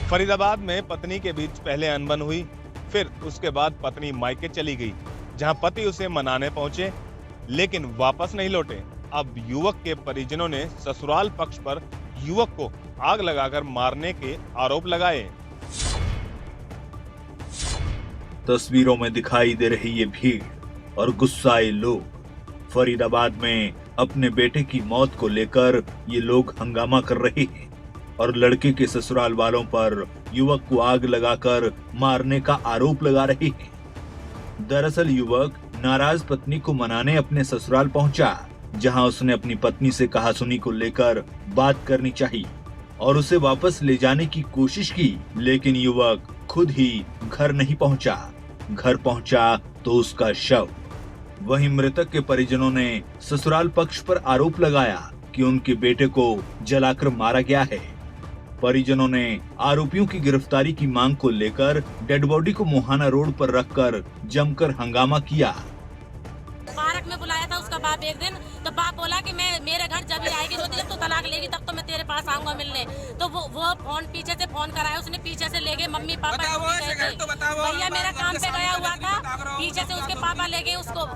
फरीदाबाद में पत्नी के बीच पहले अनबन हुई, फिर उसके बाद पत्नी मायके चली गई, जहां पति उसे मनाने पहुंचे, लेकिन वापस नहीं लौटे। अब युवक के परिजनों ने ससुराल पक्ष पर युवक को आग लगाकर मारने के आरोप लगाए। तस्वीरों में दिखाई दे रही ये भीड़ और गुस्साए लोग। फरीदाबाद में अपने बेटे की मौत को लेकर ये लोग हंगामा कर रहे हैं और लड़के के ससुराल वालों पर युवक को आग लगाकर मारने का आरोप लगा रहे हैं। दरअसल युवक नाराज पत्नी को मनाने अपने ससुराल पहुंचा, जहां उसने अपनी पत्नी से कहासुनी को लेकर बात करनी चाहिए और उसे वापस ले जाने की कोशिश की, लेकिन युवक खुद ही घर नहीं पहुंचा। घर पहुंचा तो उसका शव। वहीं मृतक के परिजनों ने ससुराल पक्ष पर आरोप लगाया कि उनके बेटे को जलाकर मारा गया है। परिजनों ने आरोपियों की गिरफ्तारी की मांग को लेकर डेड बॉडी को मोहाना रोड पर रखकर जमकर हंगामा किया। पार्क में बुलाया था उसका बाप एक दिन, तो बाप बोला कि मैं मेरे घर जब आएगी तो जब तो तलाक लेगी तब तो मैं तेरे पास आऊंगा मिलने। तो वो फोन पीछे से फोन कराया, उसने पीछे से ले गए मम्मी पापा भैया मेरा काम पे गया हुआ था, पीछे से उसके पापा ले गए उसको।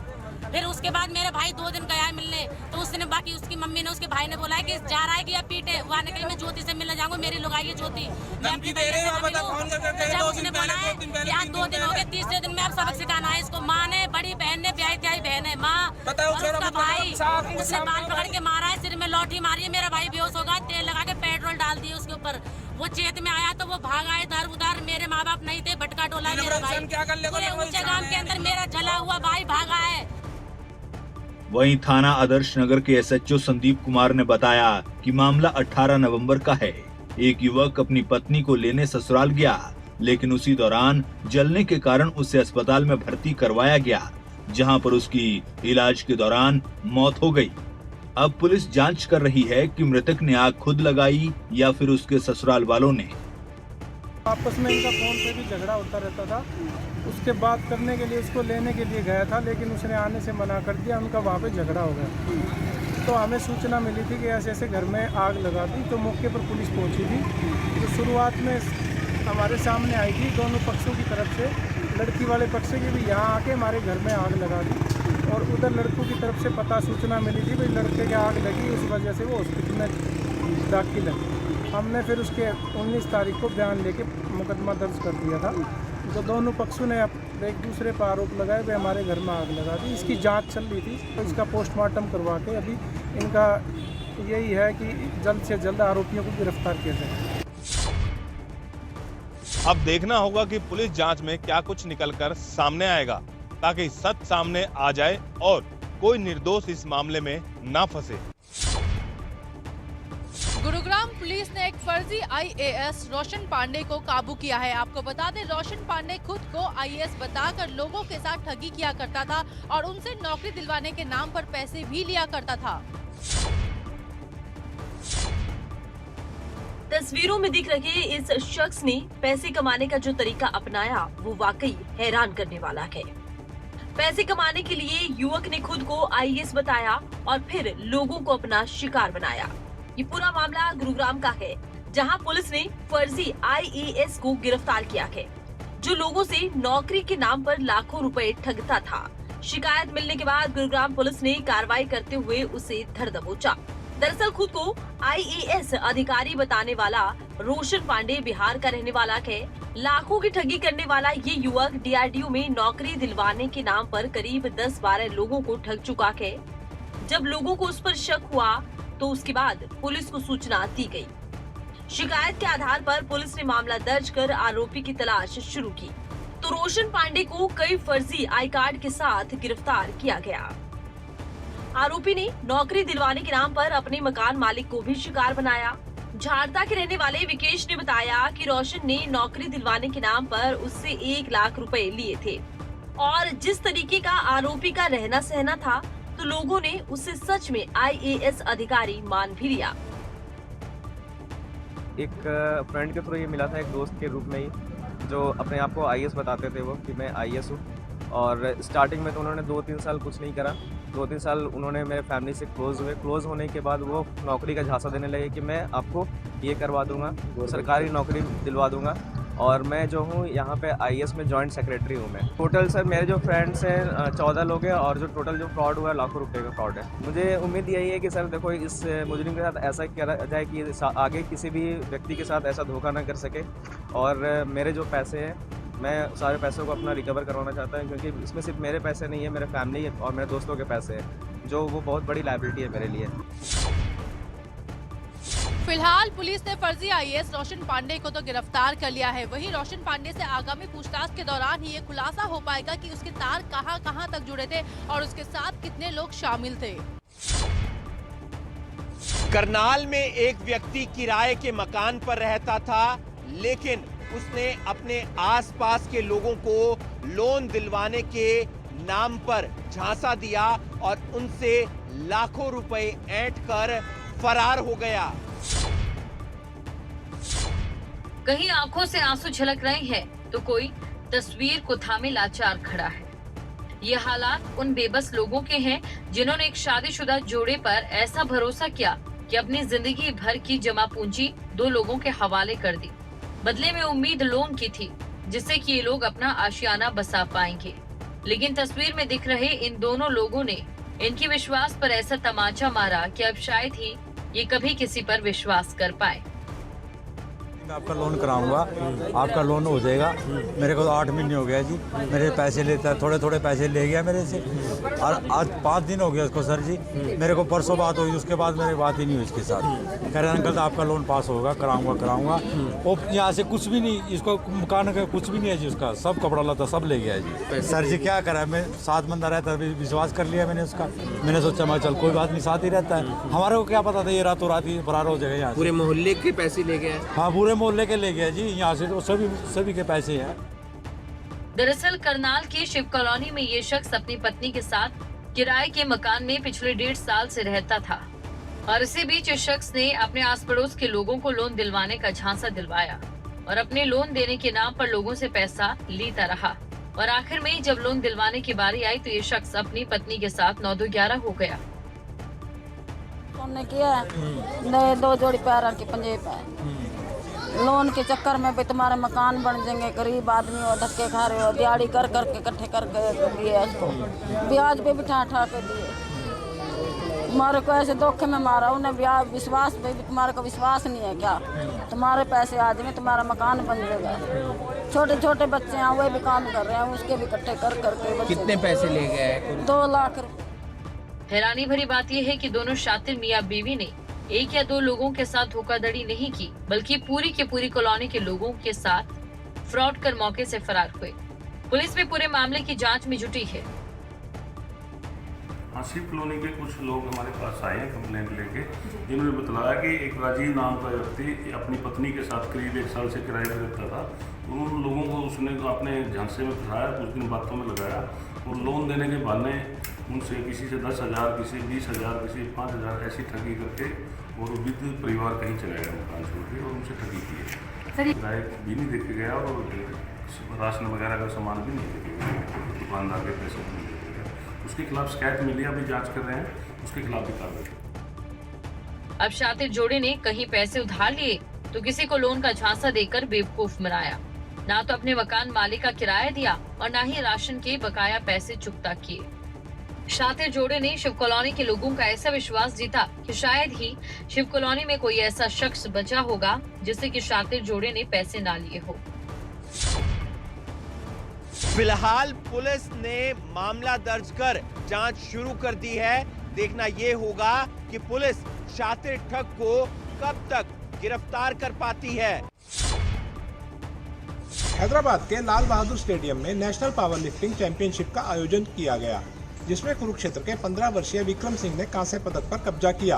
फिर उसके बाद मेरे भाई 2 दिन गया मिलने, तो उसने बाकी उसकी मम्मी ने उसके भाई ने बोला कि जा रहा है कि या पीटे वो आने के लिए मैं ज्योति से मिलने जाऊंगा, मेरी लोग आई ज्योति जब उसने बोला है कि आज 2 दिन हो गए, तीसरे दिन में अब सबक सिखाना है इसको। माँ ने बड़ी बहन ने ब्याही त्याई बहन है माँ और उसका भाई, उसने बाल पकड़ के मारा है, सिर में लौठी मारी है, मेरा भाई बेहोश होगा, तेल लगा के पेट्रोल डाल दिए उसके ऊपर। वो चेत में आया तो वो भागा इधर उधर, मेरे माँ बाप नहीं थे, भटका डोला मेरा भाई, पूरे ऊंचे गांव के अंदर मेरा जला हुआ भाई भागा है। वहीं थाना आदर्श नगर के एसएचओ संदीप कुमार ने बताया कि मामला 18 नवंबर का है। एक युवक अपनी पत्नी को लेने ससुराल गया, लेकिन उसी दौरान जलने के कारण उसे अस्पताल में भर्ती करवाया गया, जहां पर उसकी इलाज के दौरान मौत हो गई। अब पुलिस जांच कर रही है कि मृतक ने आग खुद लगाई या फिर उसके ससुराल वालों ने। आपस में इनका फोन पे भी झगड़ा होता रहता था। उसके बात करने के लिए उसको लेने के लिए गया था, लेकिन उसने आने से मना कर दिया, उनका वहाँ पे झगड़ा हो गया। तो हमें सूचना मिली थी कि ऐसे ऐसे घर में आग लगा दी, तो मौके पर पुलिस पहुंची थी। तो शुरुआत में हमारे सामने आई थी दोनों पक्षों की तरफ से, लड़की वाले पक्ष की भी यहाँ आके हमारे घर में आग लगा दी और उधर लड़कों की तरफ से पता सूचना मिली थी भाई लड़के की आग लगी, उस वजह से वो हॉस्पिटल में दाखिल है। हमने फिर उसके 19 तारीख को बयान लेके मुकदमा दर्ज कर दिया था। तो दोनों पक्षों ने एक दूसरे पर आरोप लगाए वे हमारे घर में आग लगा दी। इसकी जांच चल रही थी, तो इसका पोस्टमार्टम करवा के अभी इनका यही है कि जल्द से जल्द आरोपियों को गिरफ्तार किया जाए। अब देखना होगा कि पुलिस जांच में क्या कुछ निकलकर सामने आएगा, ताकि सच सामने आ जाए और कोई निर्दोष इस मामले में ना फंसे। गुरुग्राम पुलिस ने एक फर्जी आईएएस रोशन पांडे को काबू किया है। आपको बता दें, रोशन पांडे खुद को आईएएस बताकर लोगों के साथ ठगी किया करता था और उनसे नौकरी दिलवाने के नाम पर पैसे भी लिया करता था। तस्वीरों में दिख रहे इस शख्स ने पैसे कमाने का जो तरीका अपनाया वो वाकई हैरान करने वाला है। पैसे कमाने के लिए युवक ने खुद को आईएएस बताया और फिर लोगों को अपना शिकार बनाया। ये पूरा मामला गुरुग्राम का है, जहां पुलिस ने फर्जी आईएएस को गिरफ्तार किया है, जो लोगों से नौकरी के नाम पर लाखों रुपए ठगता था। शिकायत मिलने के बाद गुरुग्राम पुलिस ने कार्रवाई करते हुए उसे धर दबोचा। दरअसल खुद को आईएएस अधिकारी बताने वाला रोशन पांडे बिहार का रहने वाला है। लाखों की ठगी करने वाला ये युवक डीआरडीओ में नौकरी दिलवाने के नाम पर करीब 10-12 लोगों को ठग चुका है। जब लोगों को उस पर शक हुआ तो उसके बाद पुलिस को सूचना दी गई। शिकायत के आधार पर पुलिस ने मामला दर्ज कर आरोपी की तलाश शुरू की, तो रोशन पांडे को कई फर्जी आई कार्ड के साथ गिरफ्तार किया गया। आरोपी ने नौकरी दिलवाने के नाम पर अपने मकान मालिक को भी शिकार बनाया। झारदा के रहने वाले विकेश ने बताया कि रोशन ने नौकरी दिलवाने के नाम पर उससे 1 लाख रुपए लिए थे और जिस तरीके का आरोपी का रहना सहना था, तो लोगों ने उसे सच में आईएएस अधिकारी मान भी लिया। एक फ्रेंड के थ्रू ये मिला था, एक दोस्त के रूप में ही, जो अपने आप को आईएएस बताते थे वो कि मैं आईएएस हूँ। और स्टार्टिंग में तो उन्होंने 2-3 साल कुछ नहीं करा। 2-3 साल उन्होंने मेरे फैमिली से क्लोज हुए। क्लोज होने के बाद वो नौकरी का झांसा देने लगे कि मैं आपको ये करवा दूंगा, सरकारी नौकरी दिलवा दूंगा और मैं जो हूँ यहाँ पे IAS में जॉइंट सेक्रेटरी हूँ मैं। टोटल सर मेरे जो फ्रेंड्स हैं 14 लोग हैं और जो टोटल जो फ्रॉड हुआ है लाखों रुपए का फ्रॉड है। मुझे उम्मीद यही है कि सर देखो इस मुजरिम के साथ ऐसा किया जाए कि आगे किसी भी व्यक्ति के साथ ऐसा धोखा ना कर सके और मेरे जो पैसे हैं मैं सारे पैसों को अपना रिकवर करवाना चाहता हूँ, क्योंकि इसमें सिर्फ मेरे पैसे नहीं है, मेरे फैमिली और मेरे दोस्तों के पैसे हैं जो वो बहुत बड़ी लायबिलिटी है मेरे लिए। फिलहाल पुलिस ने फर्जी IAS रोशन पांडे को तो गिरफ्तार कर लिया है। वहीं रोशन पांडे से आगामी पूछताछ के दौरान ही ये खुलासा हो पाएगा कि उसके तार कहां-कहां तक जुड़े थे और उसके साथ कितने लोग शामिल थे। करनाल में एक व्यक्ति किराए के मकान पर रहता था, लेकिन उसने अपने आसपास के लोगों को लोन दिलवाने के नाम पर झांसा दिया और उनसे लाखों रुपए ऐंठ कर फरार हो गया। कहीं आंखों से आंसू झलक रहे हैं तो कोई तस्वीर को थामे लाचार खड़ा है। ये हालात उन बेबस लोगों के हैं जिन्होंने एक शादीशुदा जोड़े पर ऐसा भरोसा किया कि अपनी जिंदगी भर की जमा पूंजी 2 लोगों के हवाले कर दी। बदले में उम्मीद लोन की थी जिससे कि ये लोग अपना आशियाना बसा पाएंगे, लेकिन तस्वीर में दिख रहे इन दोनों लोगों ने इनके विश्वास पर ऐसा तमाचा मारा कि अब शायद ही ये कभी किसी पर विश्वास कर पाए। मैं आपका लोन कराऊंगा, आपका लोन हो जाएगा। मेरे को तो 8 महीने हो गया जी, मेरे पैसे लेता है, थोड़े पैसे ले गया मेरे से और आज 5 दिन हो गया उसको सर जी। मेरे को परसों बात हुई, उसके बाद मेरी बात ही नहीं हुई इसके साथ। कह रहे अंकल आपका लोन पास होगा, कराऊंगा। वो यहाँ से कुछ भी नहीं, इसको मकान का कुछ भी नहीं है जी, उसका सब कपड़ा लता सब ले गया जी। सर जी क्या करा, मैं साथ बंदा रहता है, विश्वास कर लिया मैंने उसका। मैंने सोचा मैं चल कोई बात नहीं, साथ ही रहता है। हमारे को क्या पता था ये रातों रात ही फरार हो जाएगा यहाँ। पूरे मोहल्ले के पैसे ले गया? हाँ पूरे मोहल्ले के ले गया जी, यहाँ से तो सभी के पैसे हैं। दरअसल करनाल के शिव कॉलोनी में ये शख्स अपनी पत्नी के साथ किराए के मकान में पिछले 1.5 साल से रहता था और इसी बीच इस शख्स ने अपने आस पड़ोस के लोगों को लोन दिलवाने का झांसा दिलवाया और अपने लोन देने के नाम पर लोगों से पैसा लेता रहा और आखिर में जब लोन दिलवाने की बारी आई तो ये शख्स अपनी पत्नी के साथ 9-11 हो गया। किया 2 जोड़ी पैरों की पंजेब है। लोन के चक्कर में भी तुम्हारे मकान बन जाएंगे, गरीब आदमी हो, धक्के खा रहे हो, दिहाड़ी कर करके इकट्ठे करके दिए उसको, ब्याज पे भी ठा के दिए। तुम्हारे को ऐसे धोखे में मारा, उन्हें ब्याज विश्वास पे भी तुम्हारे को विश्वास नहीं है क्या? तुम्हारे पैसे आ जाएंगे, तुम्हारा मकान बन जाएगा। छोटे बच्चे हैं वे भी काम कर रहे हैं, उसके भी इकट्ठे कर करके। कितने पैसे ले गए? 2 लाख रुपए। हैरानी भरी बात यह है कि दोनों शातिर मियां बीवी ने 1 या 2 लोगों के साथ धोखाधड़ी नहीं की, बल्कि पूरी की पूरी कॉलोनी के लोगों के साथ फ्रॉड कर मौके से फरार हुए। पुलिस भी पूरे मामले की जांच में जुटी है। शिव कॉलोनी के कुछ लोग हमारे पास आए हैं कंप्लेंट लेके, जिन्होंने बताया कि एक राजीव नाम का व्यक्ति अपनी पत्नी के साथ करीब 1 साल से किराए पर रहता था। उन लोगों को उसने अपने झांसे में फंसाया, कुछ दिन बातों में लगाया और लोन देने के बहाने उनसे किसी से 10,000, किसी 20,000, किसी 5,000 ऐसी ठगी करके और विद परिवार कहीं चला गया मकान छोड़ के और उनसे ठगी की है। किराए भी नहीं देके गया और राशन वगैरह का सामान भी नहीं देके गया, दुकानदार के पैसे भी नहीं देके गया। उसके खिलाफ शिकायत मिली, अभी जांच कर रहे हैं, उसके खिलाफ भी कार्रवाई। अब शातिर जोड़े ने कहीं पैसे उधार लिए तो किसी को लोन का झांसा देकर बेवकूफ बनाया। ना तो अपने मकान मालिक का किराया दिया और ना ही राशन के बकाया पैसे चुकता किए। शातिर जोड़े ने शिव कॉलोनी के लोगों का ऐसा विश्वास जीता कि शायद ही शिव कॉलोनी में कोई ऐसा शख्स बचा होगा जिससे कि शातिर जोड़े ने पैसे ना लिए हो। फिलहाल पुलिस ने मामला दर्ज कर जांच शुरू कर दी है। देखना ये होगा कि पुलिस शातिर ठग को कब तक गिरफ्तार कर पाती है। हैदराबाद के लाल बहादुर स्टेडियम में नेशनल पावर लिफ्टिंग चैंपियनशिप का आयोजन किया गया, जिसमें कुरुक्षेत्र के 15 वर्षीय विक्रम सिंह ने कांस्य पदक पर कब्जा किया।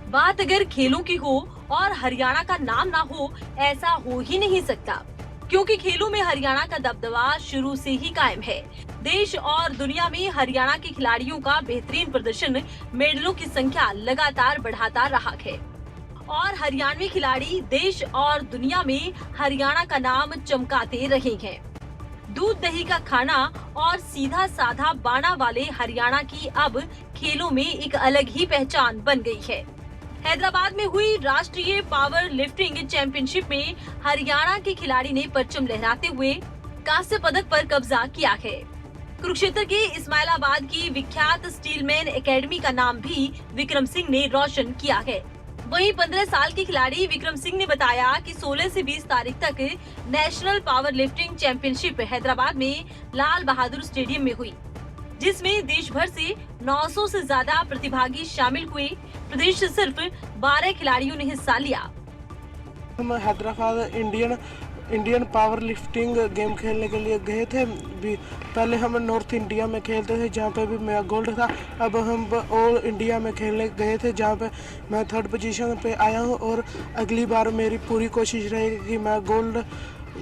बात अगर खेलों की हो और हरियाणा का नाम ना हो, ऐसा हो ही नहीं सकता, क्योंकि खेलों में हरियाणा का दबदबा शुरू से ही कायम है। देश और दुनिया में हरियाणा के खिलाड़ियों का बेहतरीन प्रदर्शन मेडलों की संख्या लगातार बढ़ाता रहा है और हरियाणवी खिलाड़ी देश और दुनिया में हरियाणा का नाम चमकाते रहे हैं। दूध दही का खाना और सीधा साधा बाणा वाले हरियाणा की अब खेलों में एक अलग ही पहचान बन गई है। हैदराबाद में हुई राष्ट्रीय पावर लिफ्टिंग चैंपियनशिप में हरियाणा के खिलाड़ी ने परचम लहराते हुए कांस्य पदक पर कब्जा किया है। कुरुक्षेत्र के इस्माइलाबाद की विख्यात स्टीलमैन एकेडमी का नाम भी विक्रम सिंह ने रोशन किया है। वहीं 15 साल के खिलाड़ी विक्रम सिंह ने बताया कि 16 से 20 तारीख तक national power lifting championship Hyderabad में लाल बहादुर स्टेडियम में हुई, जिसमें देश भर से 900 से ज्यादा प्रतिभागी शामिल हुए। प्रदेश से सिर्फ 12 खिलाड़ियों ने हिस्सा लिया। हम Hyderabad Indian power lifting game खेलने के लिए गए थे। पहले हम नॉर्थ इंडिया में खेलते थे जहाँ पे भी मेरा गोल्ड था। अब हम ऑल इंडिया में खेलने गए थे जहाँ पे मैं 3rd पोजीशन पे आया हूँ और अगली बार मेरी पूरी कोशिश रहेगी कि मैं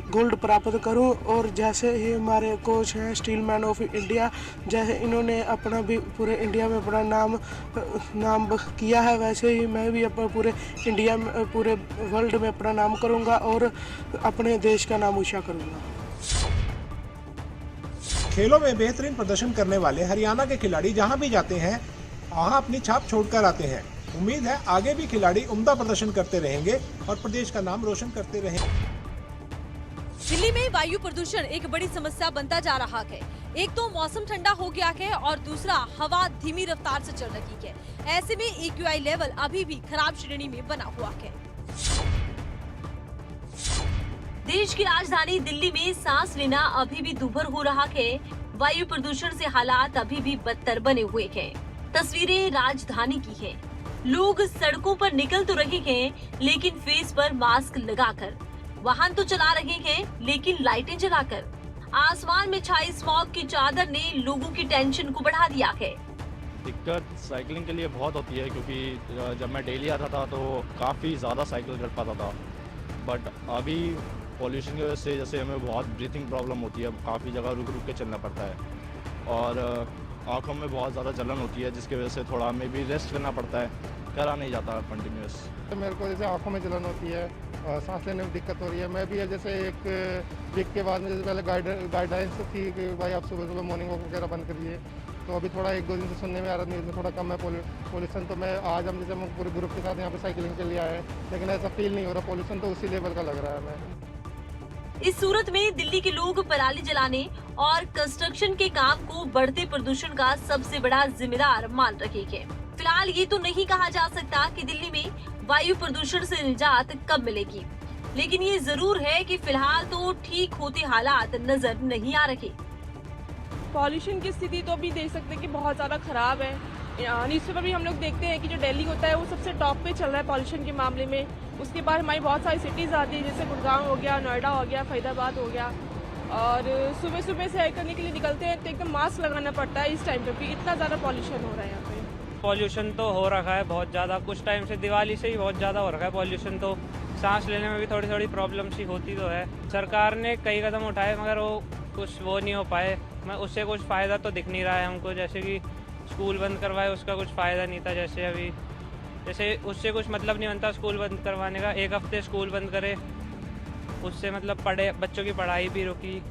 गोल्ड प्राप्त करूं। और जैसे ही हमारे कोच हैं स्टीलमैन ऑफ इंडिया, जैसे इन्होंने अपना भी पूरे इंडिया में अपना नाम किया है, वैसे ही मैं भी अपना पूरे इंडिया में पूरे वर्ल्ड में अपना नाम करूंगा और अपने देश का नाम ऊंचा करूंगा। खेलों में बेहतरीन प्रदर्शन करने वाले हरियाणा के खिलाड़ी जहां भी जाते हैं वहां अपनी छाप छोड़कर आते हैं। उम्मीद है आगे भी खिलाड़ी उम्दा प्रदर्शन करते रहेंगे और प्रदेश का नाम रोशन करते रहेंगे। दिल्ली में वायु प्रदूषण एक बड़ी समस्या बनता जा रहा है। एक तो मौसम ठंडा हो गया है और दूसरा हवा धीमी रफ्तार से चल रही है। ऐसे में AQI लेवल अभी भी खराब श्रेणी में बना हुआ है। देश की राजधानी दिल्ली में सांस लेना अभी भी दूभर हो रहा है। वायु प्रदूषण से हालात अभी भी बदतर बने हुए हैं। तस्वीरें राजधानी की हैं। लोग सड़कों पर निकल तो रहे हैं, लेकिन फेस पर मास्क लगाकर। वाहन तो चला रहे हैं, लेकिन लाइटें जलाकर। आसमान में छाई स्मॉग की चादर ने लोगों की टेंशन को बढ़ा दिया है। दिक्कत साइकिलिंग के लिए बहुत होती है, क्योंकि जब मैं डेली आता था तो काफ़ी ज़्यादा साइकिल कर पाता था। बट अभी पॉल्यूशन की वजह से जैसे हमें बहुत ब्रीथिंग प्रॉब्लम होती है, काफ़ी जगह रुक रुक के चलना पड़ता है और आँखों में बहुत ज़्यादा जलन होती है, जिसकी वजह से थोड़ा हमें भी रेस्ट करना पड़ता है, करा नहीं जाता कंटिन्यूस। तो मेरे को जैसे आंखों में जलन होती है और सांस लेने में दिक्कत हो रही है। मैं भी जैसे एक वीक के बाद में जैसे पहले गाइडलाइंस थी कि भाई आप सुबह सुबह मॉर्निंग वॉक वगैरह बंद करिए, तो अभी थोड़ा 1-2 दिन से सुनने में आ रहा है थोड़ा कम है पॉल्यूशन। तो मैं आज हम जैसे हम पूरे ग्रुप के साथ यहाँ पे साइकिलिंग के लिए आए हैं, लेकिन ऐसा फील नहीं हो रहा। पॉल्यूशन तो उसी लेवल का लग रहा है हमें। इस सूरत में दिल्ली के लोग पराली जलाने और कंस्ट्रक्शन के काम को बढ़ते प्रदूषण का सबसे बड़ा जिम्मेदार मान रहे हैं। फिलहाल ये तो नहीं कहा जा सकता कि दिल्ली में वायु प्रदूषण से निजात कब मिलेगी, लेकिन ये जरूर है कि फिलहाल तो ठीक होते हालात नजर नहीं आ रहे। पॉल्यूशन की स्थिति तो अभी देख सकते हैं कि बहुत ज़्यादा खराब है। न्यूज़पेपर भी हम लोग देखते हैं कि जो दिल्ली होता है वो सबसे टॉप पे चल रहा है पॉल्यूशन के मामले में। उसके बाद हमारी बहुत सारी सिटीज़ आती है, जैसे गुड़गांव हो गया, नोएडा हो गया, फरीदाबाद हो गया। और सुबह सुबह सैर करने के लिए निकलते हैं तो एकदम मास्क लगाना पड़ता है इस टाइम पे भी, इतना ज़्यादा पॉल्यूशन हो रहा है यहाँ पे। पॉल्यूशन तो हो रखा है बहुत ज़्यादा, कुछ टाइम से दिवाली से ही बहुत ज़्यादा हो रखा है पॉल्यूशन। तो सांस लेने में भी थोड़ी थोड़ी प्रॉब्लम सी होती तो है। सरकार ने कई कदम उठाए मगर वो कुछ वो नहीं हो पाए। उससे कुछ फ़ायदा तो दिख नहीं रहा है हमको, जैसे कि स्कूल बंद करवाए उसका कुछ फ़ायदा नहीं था। जैसे उससे कुछ मतलब नहीं बनता स्कूल बंद करवाने का। 1 हफ्ते स्कूल बंद करे उससे मतलब बच्चों की पढ़ाई भी रुकी।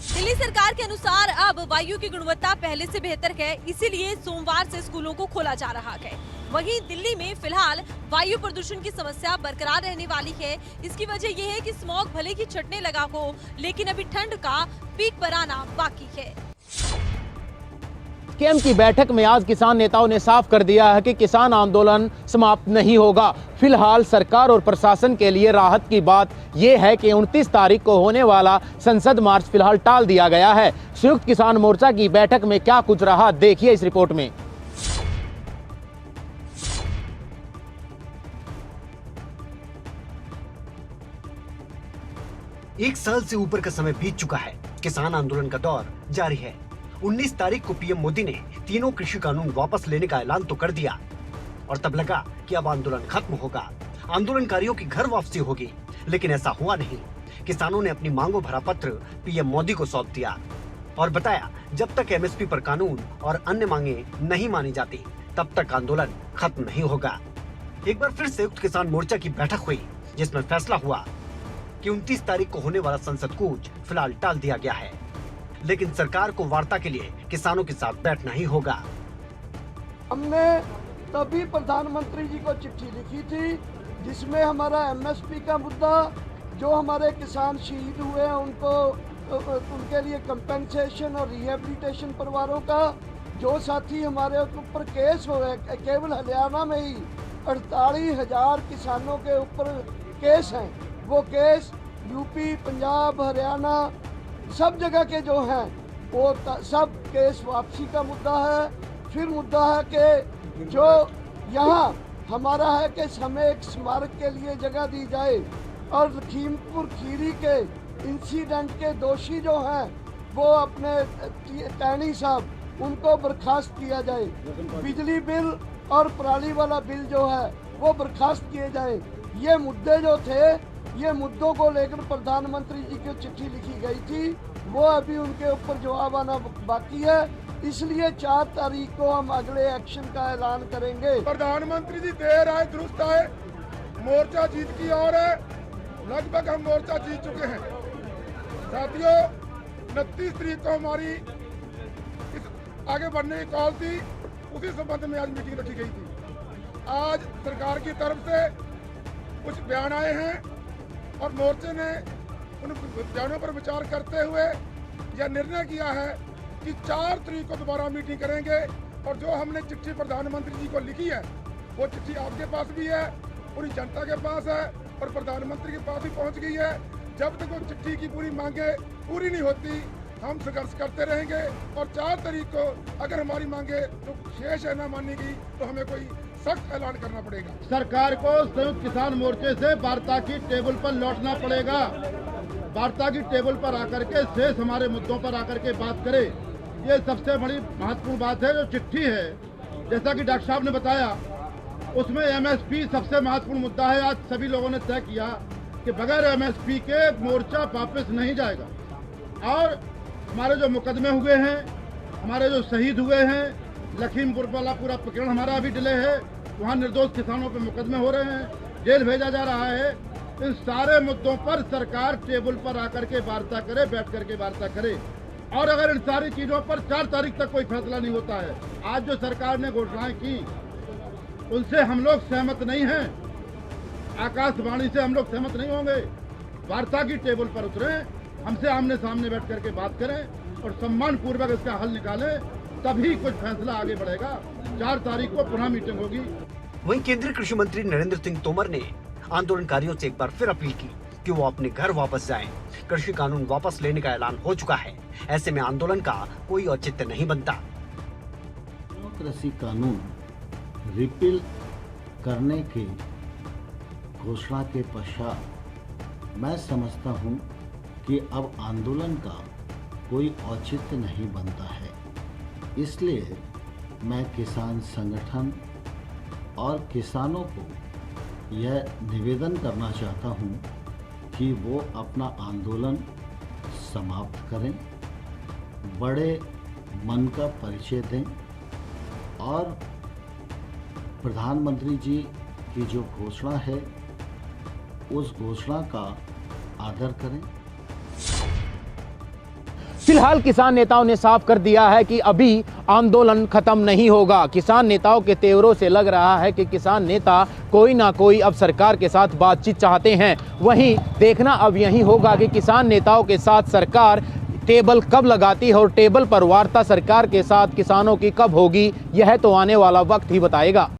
दिल्ली सरकार के अनुसार अब वायु की गुणवत्ता पहले से बेहतर है, इसीलिए सोमवार से स्कूलों को खोला जा रहा है। वहीं दिल्ली में फिलहाल वायु प्रदूषण की समस्या बरकरार रहने वाली है। इसकी वजह यह है कि स्मॉग भले ही छटने लगा हो, लेकिन अभी ठंड का पीक पर आना बाकी है। केम की बैठक में आज किसान नेताओं ने साफ कर दिया है कि किसान आंदोलन समाप्त नहीं होगा। फिलहाल सरकार और प्रशासन के लिए राहत की बात यह है कि 29 तारीख को होने वाला संसद मार्च फिलहाल टाल दिया गया है। संयुक्त किसान मोर्चा की बैठक में क्या कुछ रहा, देखिए इस रिपोर्ट में। एक साल से ऊपर का समय बीत चुका है। किसान आंदोलन का दौर जारी है। 19 तारीख को पीएम मोदी ने तीनों कृषि कानून वापस लेने का ऐलान तो कर दिया और तब लगा कि अब आंदोलन खत्म होगा, आंदोलनकारियों की घर वापसी होगी, लेकिन ऐसा हुआ नहीं। किसानों ने अपनी मांगों भरा पत्र पीएम मोदी को सौंप दिया और बताया जब तक एमएसपी पर कानून और अन्य मांगे नहीं मानी जाती तब तक आंदोलन खत्म नहीं होगा। एक बार फिर संयुक्त किसान मोर्चा की बैठक हुई जिसमें फैसला हुआ कि 29 तारीख को होने वाला संसद कूच फिलहाल टाल दिया गया है, लेकिन सरकार को वार्ता के लिए किसानों के साथ बैठना ही होगा। हमने तभी प्रधानमंत्री जी को चिट्ठी लिखी थी, जिसमें हमारा एमएसपी का मुद्दा, जो हमारे किसान शहीद हुए हैं उनके लिए कंपेंसेशन और रिहेबिलिटेशन परिवारों का, जो साथी हमारे ऊपर केस हो रहे, केवल हरियाणा में ही 48,000 किसानों के ऊपर केस हैं, वो केस यूपी, पंजाब, हरियाणा सब जगह के जो हैं वो सब केस वापसी का मुद्दा है। फिर मुद्दा है कि जो यहाँ हमारा है कि हमें एक स्मारक के लिए जगह दी जाए, और लखीमपुर खीरी के इंसिडेंट के दोषी जो हैं वो अपने टैनी साहब उनको बर्खास्त किया जाए। बिजली बिल और पराली वाला बिल जो है वो बर्खास्त किए जाए। ये मुद्दे जो थे, ये मुद्दों को लेकर प्रधानमंत्री जी की चिट्ठी लिखी गई थी, वो अभी उनके ऊपर जवाब आना बाकी है। इसलिए 4 तारीख को हम अगले एक्शन का ऐलान करेंगे। प्रधानमंत्री जी देर आए दुरुस्त आए, मोर्चा जीत की ओर है। लगभग हम मोर्चा जीत चुके हैं। साथियों, 29 तारीख को हमारी आगे बढ़ने की कॉल थी, उसी संबंध में आज मीटिंग रखी गई थी। आज सरकार की तरफ से कुछ बयान आए हैं और मोर्चे ने उन बयानों पर विचार करते हुए यह निर्णय किया है कि 4 तारीख को दोबारा मीटिंग करेंगे। और जो हमने चिट्ठी प्रधानमंत्री जी को लिखी है, वो चिट्ठी आपके पास भी है, पूरी जनता के पास है और प्रधानमंत्री के पास भी पहुंच गई है। जब तक वो चिट्ठी की पूरी मांगे पूरी नहीं होती, हम संघर्ष करते रहेंगे। और 4 तारीख को अगर हमारी मांगे जो शेष है ना मानी गई, तो हमें कोई सख्त ऐलान करना पड़ेगा। सरकार को संयुक्त किसान मोर्चे से वार्ता की टेबल पर लौटना पड़ेगा। वार्ता की टेबल पर आकर के शेष हमारे मुद्दों पर आकर के बात करे। ये सबसे बड़ी महत्वपूर्ण बात है। जो चिट्ठी है, जैसा कि डॉक्टर साहब ने बताया, उसमें एमएसपी सबसे महत्वपूर्ण मुद्दा है। आज सभी लोगों ने तय किया कि बगैर एमएसपी के मोर्चा वापस नहीं जाएगा। और हमारे जो मुकदमे हुए हैं, हमारे जो शहीद हुए हैं, लखीमपुर वाला पूरा प्रकरण हमारा अभी डिले है, वहाँ निर्दोष किसानों पे मुकदमे हो रहे हैं, जेल भेजा जा रहा है। इन सारे मुद्दों पर सरकार टेबल पर आकर के वार्ता करे, बैठ करके वार्ता करे। और अगर इन सारी चीजों पर 4 तारीख तक कोई फैसला नहीं होता है, आज जो सरकार ने घोषणाएं की उनसे हम लोग सहमत नहीं हैं। आकाशवाणी से हम लोग सहमत नहीं होंगे। वार्ता की टेबल पर उतरें, हमसे आमने सामने बैठ करके बात करें और सम्मान पूर्वक इसका हल निकालें, तभी कुछ फैसला आगे बढ़ेगा। 4 तारीख को पुनः मीटिंग होगी। वहीं केंद्रीय कृषि मंत्री नरेंद्र सिंह तोमर ने आंदोलनकारियों से एक बार फिर अपील की कि वो अपने घर वापस जाएं। कृषि कानून वापस लेने का ऐलान हो चुका है, ऐसे में आंदोलन का कोई औचित्य नहीं बनता। कृषि कानून रिपील करने की घोषणा के पश्चात मैं समझता हूं कि अब आंदोलन का कोई औचित्य नहीं बनता है। इसलिए मैं किसान संगठन और किसानों को यह निवेदन करना चाहता हूं कि वो अपना आंदोलन समाप्त करें, बड़े मन का परिचय दें और प्रधानमंत्री जी की जो घोषणा है उस घोषणा का आदर करें। फिलहाल किसान नेताओं ने साफ कर दिया है कि अभी आंदोलन खत्म नहीं होगा। किसान नेताओं के तेवरों से लग रहा है कि किसान नेता कोई ना कोई अब सरकार के साथ बातचीत चाहते हैं। वहीं देखना अब यही होगा कि किसान नेताओं के साथ सरकार टेबल कब लगाती है और टेबल पर वार्ता सरकार के साथ किसानों की कब होगी, यह तो आने वाला वक्त ही बताएगा।